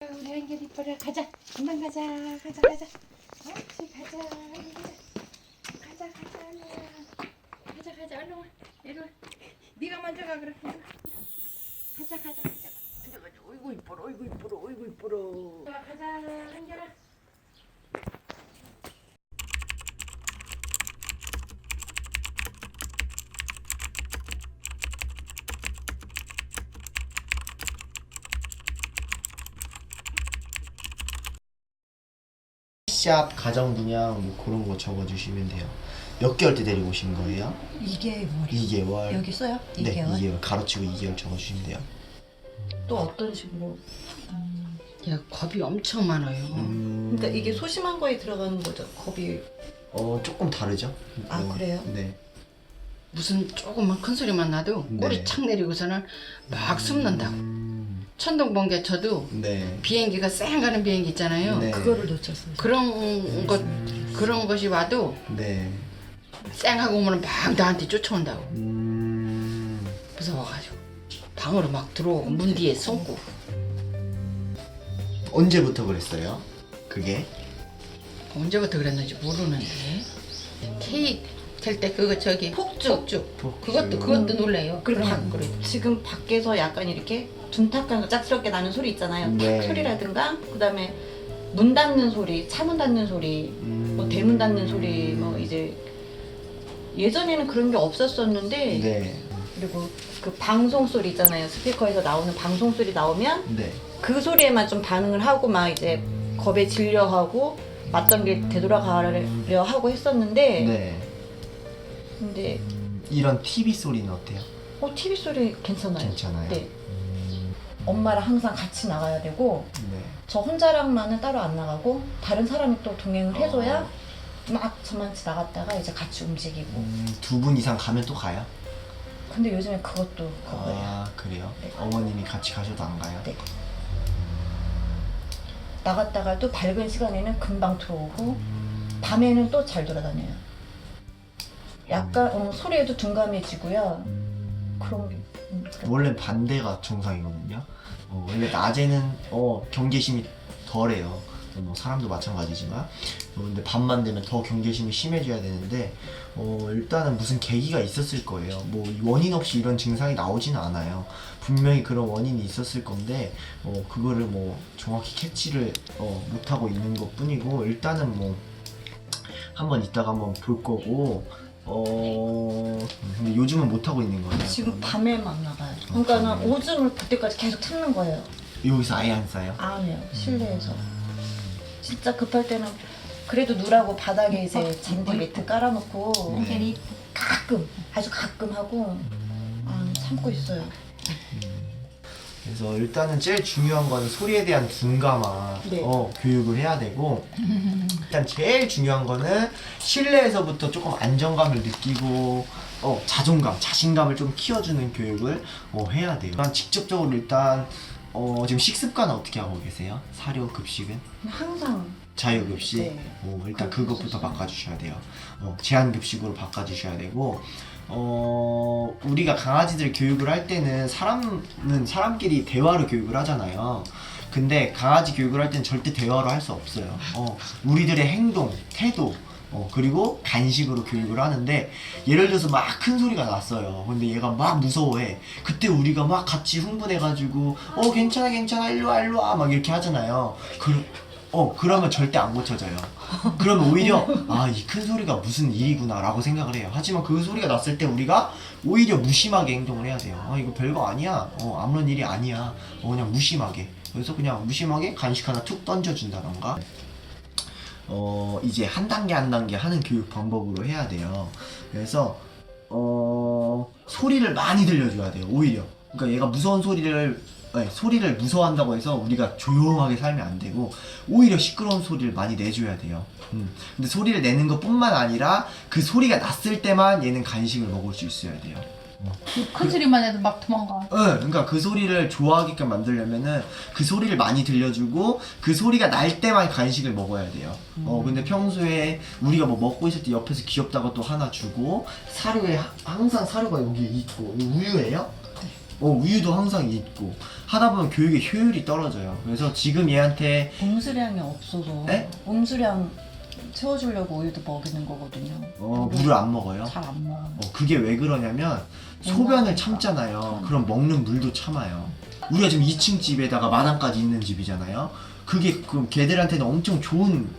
우리 한결 이뻐라. 가자. 금방 가자. 가자. 옳지, 가자. 가자. 얼른 와. 이리 와. 네가 먼저 가 그래. 가자. 어이구 이뻐라. 가자 한결아. 샵 가정 분양 뭐 그런 거 적어주시면 돼요. 몇 개월 때 데리고 오신 거예요? 2개월. 2개월. 여기 써요? 네, 2개월? 2개월 가로치고 2개월 적어주시면 돼요. 또 어떤 식으로? 야, 겁이 엄청 많아요. 그러니까 이게 소심한 거에 들어가는 거죠? 겁이. 조금 다르죠? 아, 그래요? 네. 무슨 조금만 큰 소리만 나도 네. 꼬리 착 내리고서는 막 숨는다고. 천둥번개 쳐도 네. 비행기가 쌩 가는 비행기 있잖아요. 네. 그거를 놓쳤어요. 그런 것이 와도 네. 쌩 하고 오면 막 나한테 쫓아온다고. 음. 무서워가지고 방으로 막 들어오고 문 뒤에 숨고. 언제부터 그랬어요? 그게? 언제부터 그랬는지 모르는데 케이크 될 때 그거 저기 폭죽 그것도 놀래요. 그리고 그래. 지금 밖에서 약간 이렇게 둔탁한 짝스럽게 나는 소리 있잖아요. 네. 탁 소리라든가, 그 다음에 문 닫는 소리, 차문 닫는 소리, 뭐 대문 닫는 소리, 뭐 이제 예전에는 그런 게 없었었는데, 네. 그리고 그 방송 소리 있잖아요. 스피커에서 나오는 방송 소리 나오면 네. 그 소리에만 좀 반응을 하고 막 이제 겁에 질려하고 맞던 길 되돌아가려 하고 했었는데, 네. 근데 이런 TV 소리는 어때요? TV 소리 괜찮아요. 괜찮아요? 네. 엄마랑 항상 같이 나가야 되고, 네. 저 혼자랑만은 따로 안 나가고 다른 사람이 또 동행을 해줘야 막 저만치 나갔다가 이제 같이 움직이고. 2분 이상 가면 또 가요? 근데 요즘에 그것도 그거예요. 아, 그래요? 네. 어머님이 같이 가셔도 안 가요? 네. 나갔다가도 밝은 시간에는 금방 들어오고 밤에는 또 잘 돌아다녀요. 약간 소리에도 둔감해지고요. 그런 게 그래. 원래 반대가 정상이거든요. 원래 낮에는 경계심이 덜해요. 뭐 사람도 마찬가지지만 근데 밤만 되면 더 경계심이 심해져야 되는데 일단은 무슨 계기가 있었을 거예요. 뭐 원인 없이 이런 증상이 나오지는 않아요. 분명히 그런 원인이 있었을 건데 그거를 뭐 정확히 캐치를 못하고 있는 것 뿐이고, 일단은 뭐 한번 이따가 한번 볼 거고, 근데 요즘은 못 하고 있는 거예요. 지금 밤에만 나가요. 그러니까는 밤에. 오줌을 그때까지 계속 참는 거예요. 여기서 아예 안 싸요? 안 해요. 실내에서. 진짜 급할 때는 그래도 누라고 바닥에 이제 잔디 매트 깔아놓고 네. 가끔, 아주 가끔 하고 참고 있어요. 그래서 일단은 제일 중요한 거는 소리에 대한 둔감한 네. 교육을 해야 되고, 일단 제일 중요한 거는 실내에서부터 조금 안정감을 느끼고 자신감을 좀 키워주는 교육을 해야 돼요. 일단 직접적으로 일단 지금 식습관은 어떻게 하고 계세요? 사료 급식은? 항상 자유급식? 네. 일단 그렇게 그것부터 해주시면 바꿔주셔야 돼요. 제한급식으로 바꿔주셔야 되고, 우리가 강아지들 교육을 할 때는 사람끼리 대화로 교육을 하잖아요. 근데 강아지 교육을 할 때는 절대 대화로 할 수 없어요. 우리들의 행동, 태도, 그리고 간식으로 교육을 하는데, 예를 들어서 막 큰 소리가 났어요. 근데 얘가 막 무서워해. 그때 우리가 막 같이 흥분해가지고 괜찮아 일로와 막 이렇게 하잖아요. 그러면 절대 안 고쳐져요. 그러면 오히려 이 큰 소리가 무슨 일이구나 라고 생각을 해요. 하지만 그 소리가 났을 때 우리가 오히려 무심하게 행동을 해야 돼요. 이거 별거 아니야, 아무런 일이 아니야, 그냥 무심하게. 그래서 그냥 무심하게 간식 하나 툭 던져준다던가, 이제 한 단계 한 단계 하는 교육 방법으로 해야 돼요. 그래서 소리를 많이 들려줘야 돼요. 오히려 그러니까 얘가 무서운 소리를 무서워한다고 해서 우리가 조용하게 살면 안 되고, 오히려 시끄러운 소리를 많이 내줘야 돼요. 근데 소리를 내는 것 뿐만 아니라 그 소리가 났을 때만 얘는 간식을 먹을 수 있어야 돼요. 큰 소리만 해도 막 도망가. 그러니까 그 소리를 좋아하게끔 만들려면은 그 소리를 많이 들려주고 그 소리가 날 때만 간식을 먹어야 돼요. 근데 평소에 우리가 뭐 먹고 있을 때 옆에서 귀엽다고 또 하나 주고, 사료에 항상 사료가 여기 있고, 이거 우유예요? 우유도 항상 있고 하다 보면 교육의 효율이 떨어져요. 그래서 지금 얘한테 음수량이 없어서 네? 음수량 채워주려고 우유도 먹이는 거거든요. 물을 안 먹어요. 잘 안 먹어요. 그게 왜 그러냐면 소변을 참잖아요. 그럼 먹는 물도 참아요. 우리가 지금 2층 집에다가 마당까지 있는 집이잖아요. 그게 그럼 걔들한테는 엄청 좋은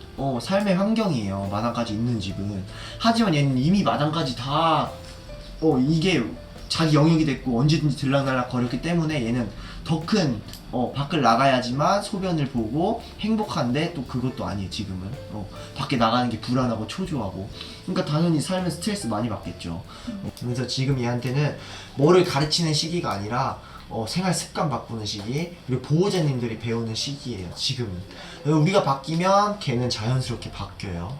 삶의 환경이에요. 마당까지 있는 집은. 하지만 얘는 이미 마당까지 다 이게 자기 영역이 됐고 언제든지 들락날락 거렸기 때문에 얘는 더 큰 밖을 나가야지만 소변을 보고 행복한데 또 그것도 아니에요. 지금은 밖에 나가는 게 불안하고 초조하고, 그러니까 당연히 삶에 스트레스 많이 받겠죠. 그래서 지금 얘한테는 뭐를 가르치는 시기가 아니라 생활 습관 바꾸는 시기, 그리고 보호자님들이 배우는 시기예요. 지금은. 우리가 바뀌면 걔는 자연스럽게 바뀌어요.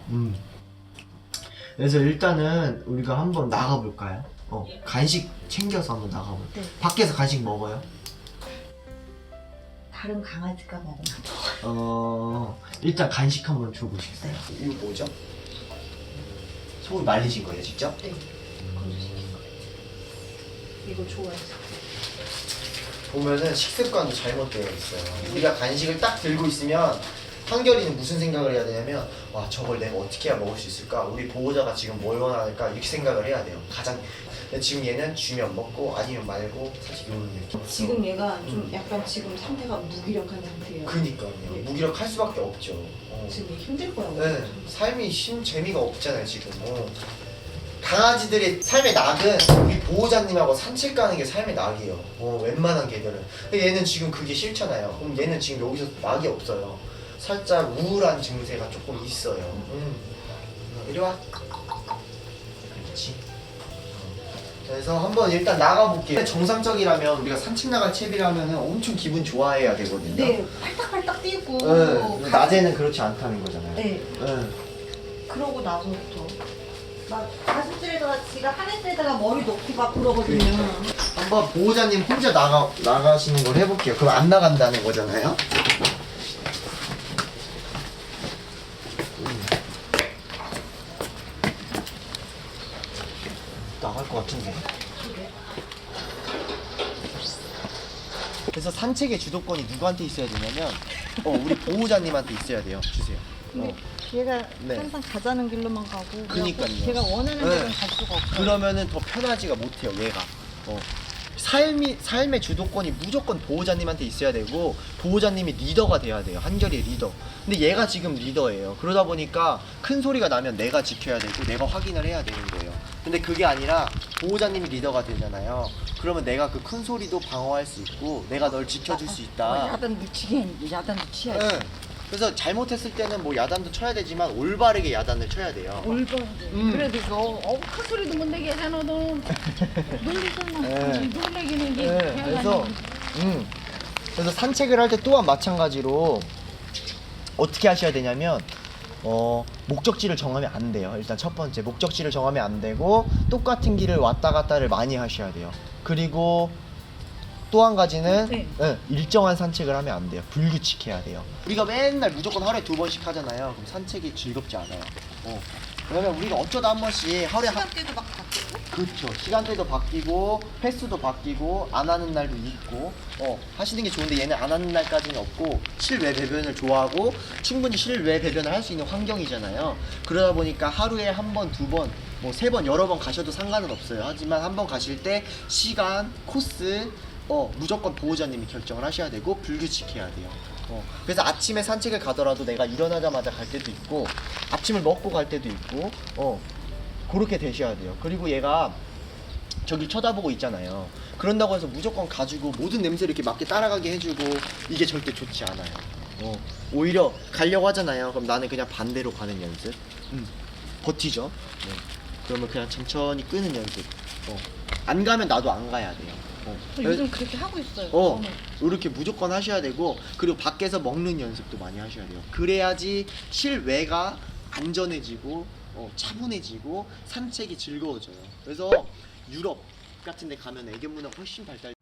그래서 일단은 우리가 한번 나가볼까요? 간식 챙겨서 한번 나가볼까요? 네. 밖에서 간식 먹어요? 다른 강아지가 먹으면 일단 간식 한번 줘보시겠어요? 네. 이거 뭐죠? 속을 말리신 거예요, 직접? 네. 건조시킨 거. 이거 좋아해서. 보면은 식습관도 잘못되어 있어요. 우리가 간식을 딱 들고 있으면 한결이는 무슨 생각을 해야 되냐면, 와, 저걸 내가 어떻게 해야 먹을 수 있을까? 우리 보호자가 지금 뭘 원할까? 이렇게 생각을 해야 돼요. 근데 지금 얘는 주면 먹고 아니면 말고 사실 이런 느낌. 지금 얘가 좀 약간 지금 상태가 무기력한 상태예요. 그니까요. 네. 무기력할 수밖에 없죠. 지금 힘들 거라고. 네, 삶이 재미가 없잖아요 지금. 강아지들의 삶의 낙은 우리 보호자님하고 산책 가는 게 삶의 낙이에요. 웬만한 개들은. 근데 얘는 지금 그게 싫잖아요. 그럼 얘는 지금 여기서 낙이 없어요. 살짝 우울한 증세가 조금 있어요. 이리 와. 그렇지. 그래서 한번 일단 나가볼게요. 정상적이라면 우리가 산책 나갈 채비라면 엄청 기분 좋아해야 되거든요. 네, 팔딱팔딱 뛰고. 네, 낮에는 그렇지 않다는 거잖아요. 네. 네. 그러고 나서부터 막 가슴줄에다가 지가 하늘에다가 머리 놓고 막 그러거든요. 한번 보호자님 혼자 나가시는 걸 해볼게요. 그럼 안 나간다는 거잖아요. 나갈 것 같은데. 그래서 산책의 주도권이 누구한테 있어야 되냐면 우리 보호자님한테 있어야 돼요. 주세요. 근데 걔가 네. 항상 가자는 길로만 가고. 그니까요. 걔가 원하는 네. 데는 갈 수가 없어요. 그러면은 더 편하지가 못해요, 얘가. 삶의 주도권이 무조건 보호자님한테 있어야 되고, 보호자님이 리더가 돼야 돼요. 한결이의 리더. 근데 얘가 지금 리더예요. 그러다 보니까 큰 소리가 나면 내가 지켜야 되고 내가 확인을 해야 되는 거예요. 근데 그게 아니라 보호자님이 리더가 되잖아요. 그러면 내가 그 큰 소리도 방어할 수 있고 내가 널 지켜줄 수 있다. 야단 묻히긴 야단도 치야지. 네. 그래서 잘못했을 때는 뭐 야단도 쳐야 되지만 올바르게 야단을 쳐야 돼요. 올바르게. 그래도 이거 큰 소리도 못 내게 해 너도 놀리잖아. 네. 놀래기는 게. 네, 그래서 산책을 할 때 또한 마찬가지로 어떻게 하셔야 되냐면 목적지를 정하면 안 돼요. 일단 첫 번째 목적지를 정하면 안 되고 똑같은 길을 왔다 갔다를 많이 하셔야 돼요. 그리고 또 한 가지는 네. 일정한 산책을 하면 안 돼요. 불규칙해야 돼요. 우리가 맨날 무조건 하루에 2번씩 하잖아요. 그럼 산책이 즐겁지 않아요. 왜냐면 우리가 어쩌다 한 번씩 하루에 시간대도 막 바뀌고. 그렇죠. 시간대도 바뀌고 횟수도 바뀌고 안 하는 날도 있고 하시는 게 좋은데 얘는 안 하는 날까지는 없고 실외 배변을 좋아하고 충분히 실외 배변을 할 수 있는 환경이잖아요. 그러다 보니까 하루에 한 번, 두 번, 뭐 세 번, 여러 번 가셔도 상관은 없어요. 하지만 한 번 가실 때 시간, 코스 무조건 보호자님이 결정을 하셔야 되고 불규칙해야 돼요. 그래서 아침에 산책을 가더라도 내가 일어나자마자 갈 때도 있고 아침을 먹고 갈 때도 있고 그렇게 되셔야 돼요. 그리고 얘가 저길 쳐다보고 있잖아요. 그런다고 해서 무조건 가지고 모든 냄새를 이렇게 맡게 따라가게 해주고 이게 절대 좋지 않아요. 오히려 가려고 하잖아요. 그럼 나는 그냥 반대로 가는 연습. 버티죠. 네. 그러면 그냥 천천히 끄는 연습. 안 가면 나도 안 가야 돼요. 요즘 그렇게 하고 있어요. 이렇게 무조건 하셔야 되고, 그리고 밖에서 먹는 연습도 많이 하셔야 돼요. 그래야지 실외가 안전해지고 차분해지고 산책이 즐거워져요. 그래서 유럽 같은 데 가면 애견 문화가 훨씬 발달